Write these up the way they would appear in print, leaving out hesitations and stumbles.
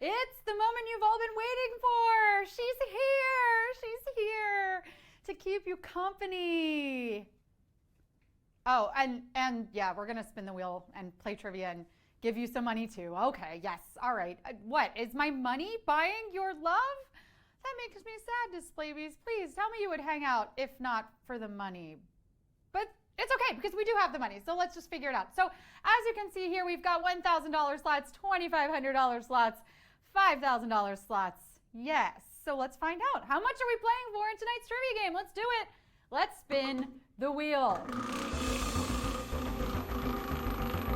It's the moment you've all been waiting for. She's here. She's here to keep you company. Oh, and yeah, we're going to spin the wheel and play trivia and give you some money too. Okay, yes. All right. What? Is my money buying your love? That makes me sad, Displays. Please tell me you would hang out if not for the money. But it's okay because we do have the money, so let's just figure it out. So as you can see here, we've got $1,000 slots, $2,500 slots, $5,000 slots. Yes. So let's find out. How much are we playing for in tonight's trivia game? Let's do it. Let's spin the wheel.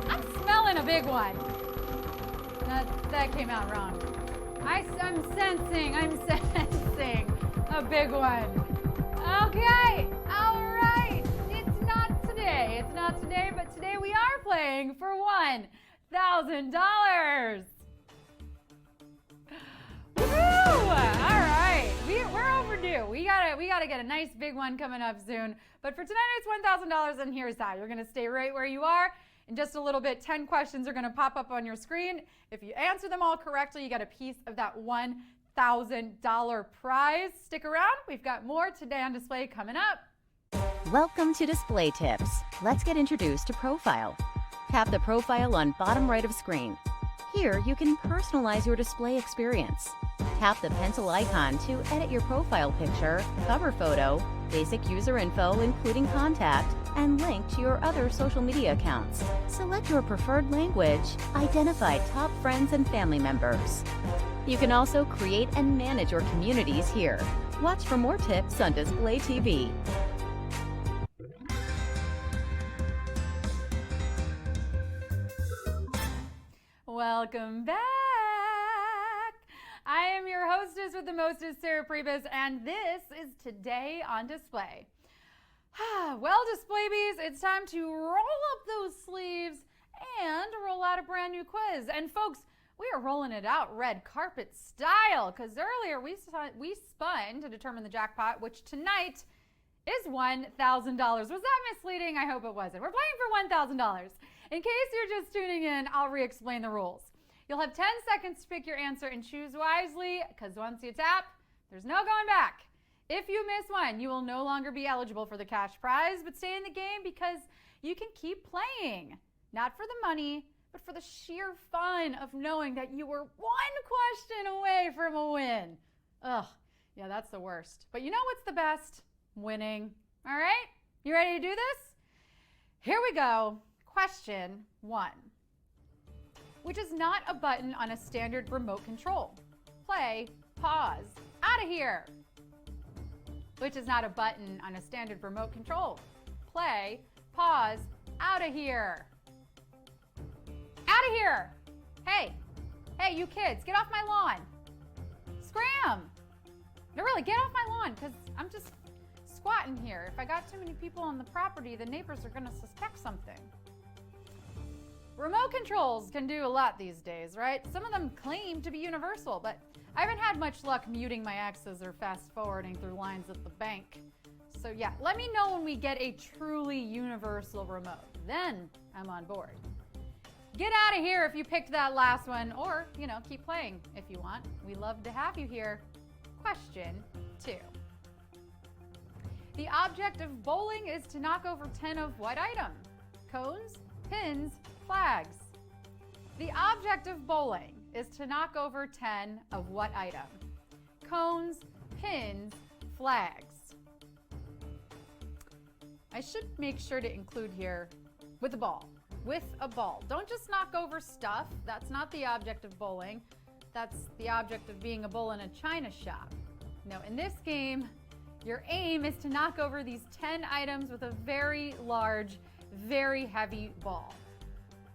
I'm smelling a big one. That came out wrong. I'm sensing a big one. Okay. All right. It's not today, but today we are playing for $1,000. Woo! All right, we're overdue. We gotta get a nice big one coming up soon. But for tonight, it's $1,000, and here's how. You're gonna stay right where you are. In just a little bit, 10 questions are gonna pop up on your screen. If you answer them all correctly, you get a piece of that $1,000 prize. Stick around. We've got more today on display coming up. Welcome to Display Tips. Let's get introduced to Profile. Tap the profile on bottom right of screen. Here, you can personalize your display experience. Tap the pencil icon to edit your profile picture, cover photo, basic user info including contact, and link to your other social media accounts. Select your preferred language, identify top friends and family members. You can also create and manage your communities here. Watch for more tips on Display TV. Welcome back. I am your hostess with the mostest, Sarah Pribis, and this is Today on Display. Well, Display Bees, it's time to roll up those sleeves and roll out a brand new quiz. And folks, we are rolling it out red carpet style because earlier we spun to determine the jackpot, which tonight is $1,000. Was that misleading? I hope it wasn't. We're playing for $1,000. In case you're just tuning in, I'll re-explain the rules. You'll have 10 seconds to pick your answer and choose wisely, because once you tap, there's no going back. If you miss one, you will no longer be eligible for the cash prize, but stay in the game because you can keep playing. Not for the money, but for the sheer fun of knowing that you were one question away from a win. Ugh, yeah, that's the worst. But you know what's the best? Winning. All right? You ready to do this? Here we go. Question 1. Which is not a button on a standard remote control? Play, pause, out of here. Which is not a button on a standard remote control? Play, pause, out of here. Out of here. Hey, you kids, get off my lawn. Scram. No, really, get off my lawn because I'm just squatting here. If I got too many people on the property, the neighbors are going to suspect something. Remote controls can do a lot these days, right? Some of them claim to be universal, but I haven't had much luck muting my exes or fast forwarding through lines at the bank. So yeah, let me know when we get a truly universal remote. Then I'm on board. Get out of here if you picked that last one, or, keep playing if you want. We love to have you here. Question 2. The object of bowling is to knock over 10 of what item? Cones, pins, flags. The object of bowling is to knock over 10 of what item? Cones, pins, flags. I should make sure to include here with a ball. With a ball. Don't just knock over stuff. That's not the object of bowling. That's the object of being a bull in a china shop. No, in this game, your aim is to knock over these 10 items with a very large, very heavy ball.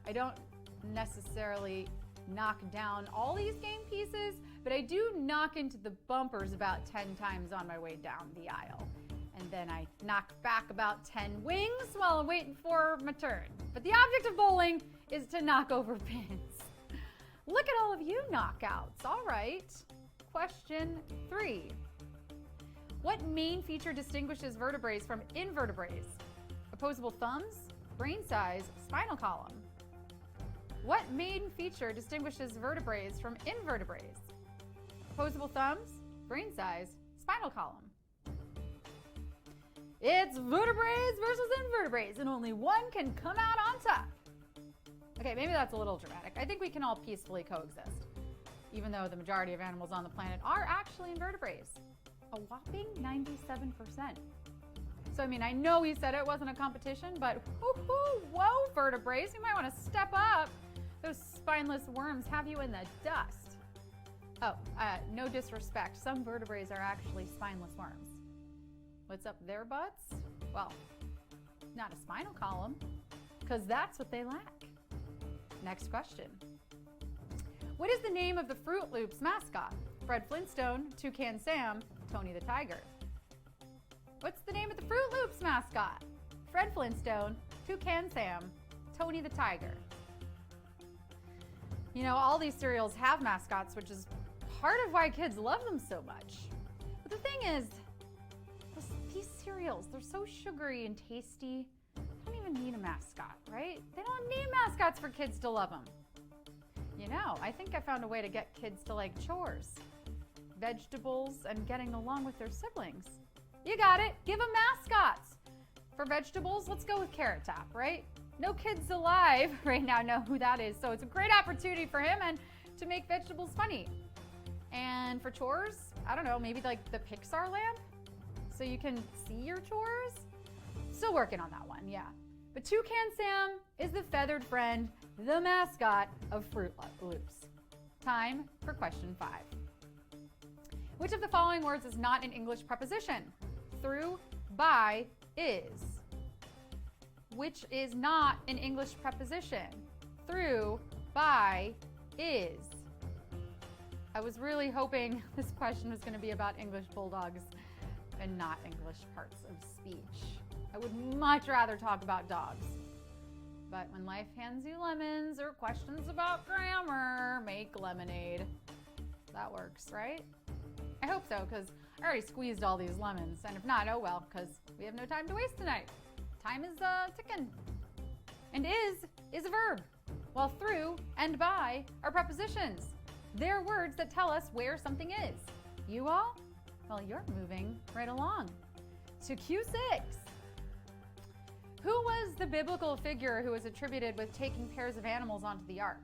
I don't necessarily knock down all these game pieces, but I do knock into the bumpers about 10 times on my way down the aisle. And then I knock back about 10 wings while I'm waiting for my turn. But the object of bowling is to knock over pins. Look at all of you knockouts. All right. Question 3. What main feature distinguishes vertebrates from invertebrates? Opposable thumbs, brain size, spinal column? What main feature distinguishes vertebrates from invertebrates? Opposable thumbs, brain size, spinal column. It's vertebrates versus invertebrates, and only one can come out on top. Okay, maybe that's a little dramatic. I think we can all peacefully coexist, even though the majority of animals on the planet are actually invertebrates. A whopping 97%. So, I mean, I know he said it wasn't a competition, but whoa, vertebrates, you might want to step up. Those spineless worms have you in the dust. Oh, no disrespect. Some vertebrates are actually spineless worms. What's up their butts? Well, not a spinal column, because that's what they lack. Next question. What is the name of the Fruit Loops mascot? Fred Flintstone, Toucan Sam, Tony the Tiger. What's the name of the Fruit Loops mascot? Fred Flintstone, Toucan Sam, Tony the Tiger. You know, all these cereals have mascots, which is part of why kids love them so much. But the thing is, these cereals, they're so sugary and tasty, they don't even need a mascot, right? They don't need mascots for kids to love them. You know, I think I found a way to get kids to like chores, vegetables, and getting along with their siblings. You got it, give them mascots. For vegetables, let's go with Carrot Top, right? No kids alive right now know who that is, so it's a great opportunity for him and to make vegetables funny. And for chores, I don't know, maybe like the Pixar lamp, so you can see your chores? Still working on that one, yeah. But Toucan Sam is the feathered friend, the mascot of Fruit Loops. Time for question 5. Which of the following words is not an English preposition? Through, by, is. Which is not an English preposition? Through, by, is. I was really hoping this question was going to be about English bulldogs and not English parts of speech. I would much rather talk about dogs. But when life hands you lemons or questions about grammar, make lemonade. That works, right? I hope so, because I already squeezed all these lemons. And if not, oh well, because we have no time to waste tonight. Time is ticking. And is a verb, while through and by are prepositions. They're words that tell us where something is. You all? Well, you're moving right along to Q6. Who was the biblical figure who was attributed with taking pairs of animals onto the ark?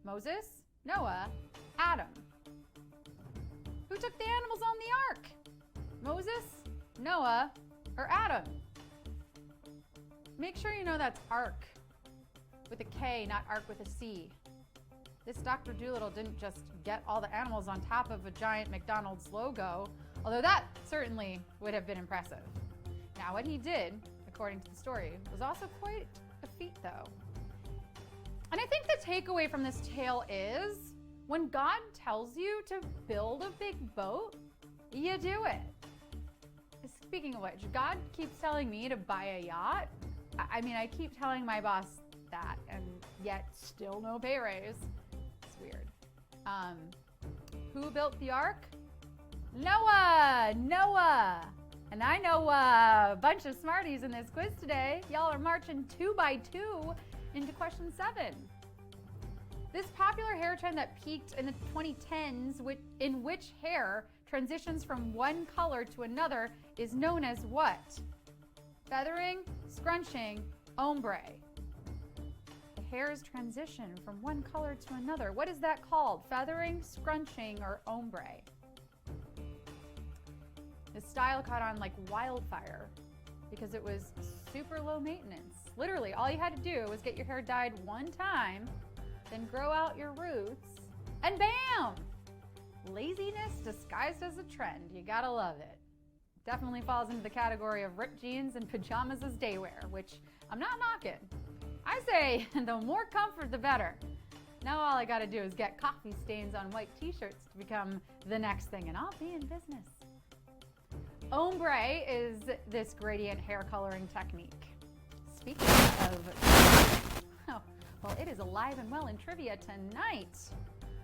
Moses, Noah, Adam. Who took the animals on the ark? Moses, Noah, or Adam? Make sure you know that's ark with a K, not ark with a C. This Dr. Dolittle didn't just get all the animals on top of a giant McDonald's logo, although that certainly would have been impressive. Now, what he did, according to the story, was also quite a feat, though. And I think the takeaway from this tale is, when God tells you to build a big boat, you do it. Speaking of which, God keeps telling me to buy a yacht. I mean, I keep telling my boss that, and yet still no pay raise. It's weird. Who built the ark? Noah! And I know a bunch of smarties in this quiz today. Y'all are marching 2 by 2 into question 7. This popular hair trend that peaked in the 2010s, in which hair transitions from one color to another, is known as what? Feathering, scrunching, ombre. The hair's transition from one color to another. What is that called? Feathering, scrunching, or ombre? This style caught on like wildfire because it was super low maintenance. Literally, all you had to do was get your hair dyed one time, then grow out your roots, and bam! Laziness disguised as a trend. You gotta love it. Definitely falls into the category of ripped jeans and pajamas as day wear, which I'm not knocking. I say the more comfort, the better. Now all I gotta do is get coffee stains on white t-shirts to become the next thing, and I'll be in business. Ombre is this gradient hair coloring technique. Speaking of, oh, well, it is alive and well in trivia tonight.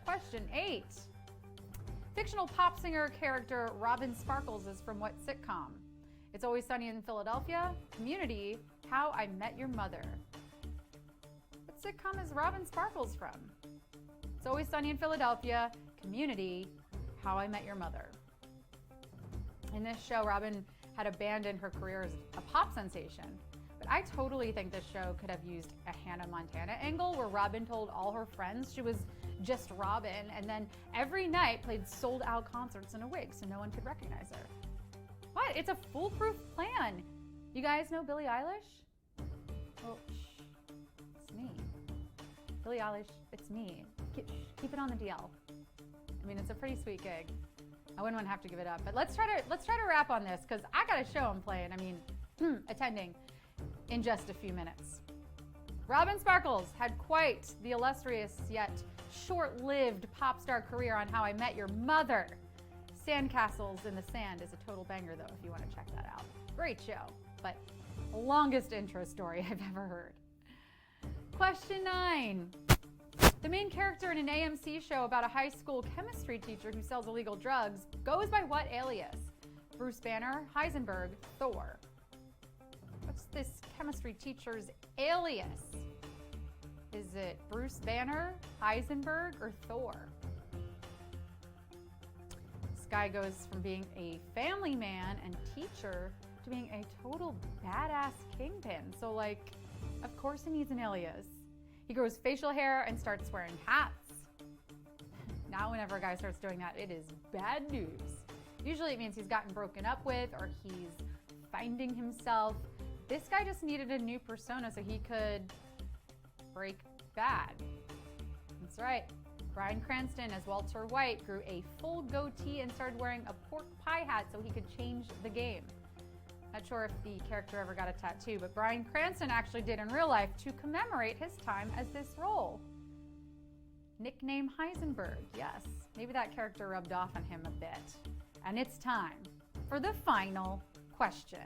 Question 8. Fictional pop singer character Robin Sparkles is from what sitcom? It's Always Sunny in Philadelphia, Community, How I Met Your Mother. What sitcom is Robin Sparkles from? It's Always Sunny in Philadelphia, Community, How I Met Your Mother. In this show, Robin had abandoned her career as a pop sensation. But I totally think this show could have used a Hannah Montana angle where Robin told all her friends she was just Robin and then every night played sold out concerts in a wig so no one could recognize her. What? It's a foolproof plan. You guys know Billie Eilish? Oh, shh. It's me. Billie Eilish, it's me. Keep it on the DL. I mean, it's a pretty sweet gig. I wouldn't want to have to give it up. But let's try to wrap on this because I got a show I'm playing. I mean, attending in just a few minutes. Robin Sparkles had quite the illustrious yet short-lived pop star career on How I Met Your Mother. Sandcastles in the Sand is a total banger, though, if you want to check that out. Great show, but the longest intro story I've ever heard. Question 9. The main character in an AMC show about a high school chemistry teacher who sells illegal drugs goes by what alias? Bruce Banner, Heisenberg, Thor. What's this chemistry teacher's alias? Is it Bruce Banner, Heisenberg, or Thor? This guy goes from being a family man and teacher to being a total badass kingpin. So, like, of course he needs an alias. He grows facial hair and starts wearing hats. Now, whenever a guy starts doing that, it is bad news. Usually it means he's gotten broken up with or he's finding himself. This guy just needed a new persona so he could break bad. That's right. Bryan Cranston as Walter White grew a full goatee and started wearing a pork pie hat so he could change the game. Not sure if the character ever got a tattoo, but Bryan Cranston actually did in real life to commemorate his time as this role. Nickname Heisenberg, yes. Maybe that character rubbed off on him a bit. And it's time for the final question.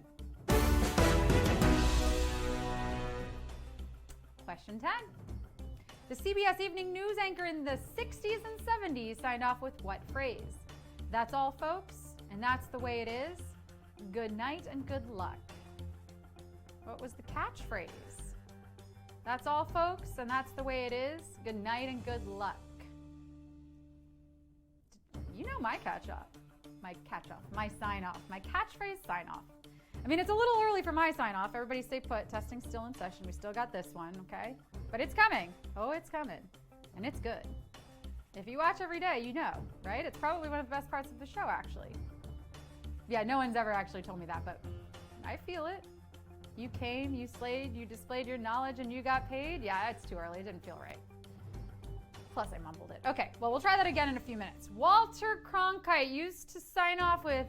Question 10. The CBS Evening News anchor in the 60s and 70s signed off with what phrase? That's all, folks, and that's the way it is. Good night and good luck. What was the catchphrase? That's all, folks, and that's the way it is. Good night and good luck. You know my catch-off, my sign-off, my catchphrase sign-off. I mean, it's a little early for my sign-off. Everybody stay put. Testing's still in session. We still got this one, okay? But it's coming. Oh, it's coming. And it's good. If you watch every day, you know, right? It's probably one of the best parts of the show, actually. Yeah, no one's ever actually told me that, but I feel it. You came, you slayed, you displayed your knowledge, and you got paid. Yeah, it's too early. It didn't feel right. Plus, I mumbled it. Okay, well, we'll try that again in a few minutes. Walter Cronkite used to sign off with,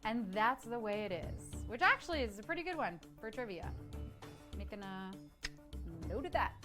and that's the way it is, which actually is a pretty good one for trivia. Making a note of that.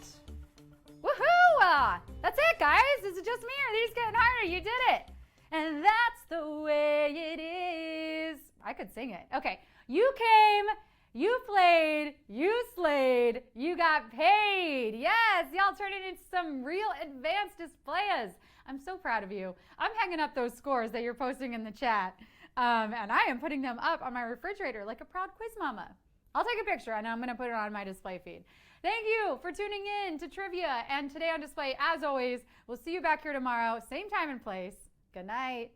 Woohoo! That's it, guys. Is it just me or are these getting harder? You did it. And that's the way it is. I could sing it. Okay, you came, you played, you slayed, you got paid. Yes, y'all turned it into some real advanced displays. I'm so proud of you. I'm hanging up those scores that you're posting in the chat. And I am putting them up on my refrigerator like a proud quiz mama. I'll take a picture and I'm going to put it on my display feed. Thank you for tuning in to Trivia and Today on Display. As always, we'll see you back here tomorrow, same time and place. Good night.